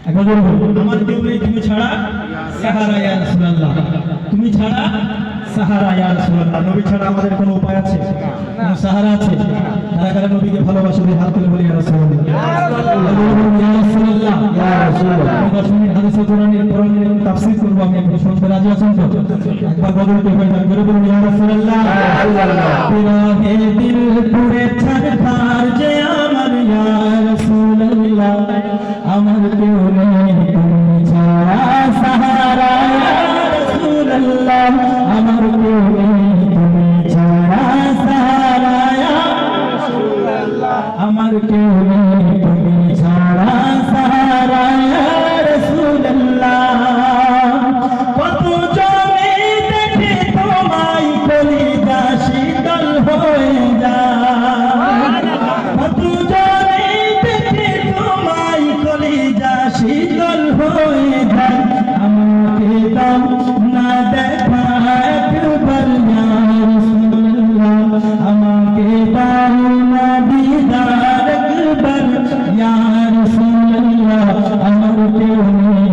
আমার কেউ নেই তুমি ছাড়া সাহারা ইয়া রাসূলুল্লাহ, তুমি ছাড়া সাহারা ইয়া রাসূলুল্লাহ। নবী ছাড়া আমাদের কোনো উপায় আছে? কোনো সাহারা আছে? যারা যারা নবীকে ভালোবাসে হাত তুলে বলি ইয়া রাসূলুল্লাহ, ইয়া রাসূলুল্লাহ, ইয়া রাসূলুল্লাহ। 10 মিনিট হাদিসে কোরআনের তাফসীর করব, আমি একটু শুনতে রাজি আছেন তো? একবার বদলতে হয়ে যান, করে বলুন ইয়া রাসূলুল্লাহ, বিরহে দিল পুরে ছাড়খার যে আমার ইয়া রাসূলুল্লাহ, আমার কেউ নেই তুমি ছাড়া সাহারা ইয়া রাসূলুল্লাহ, আমার কেউ নেই তুমি ছাড়া সাহারা ইয়া রাসূলুল্লাহ, আমার কেউ নেই তুমি ছাড়া সাহারা ইয়া রাসূলুল্লাহ। কত জনে দেখে তোমায় কলিজা শীতল হয়ে যায়, কত জনে দেখে তোমায় কলিজা শীতল হয়ে যায়, আমাকে দাও না দেখ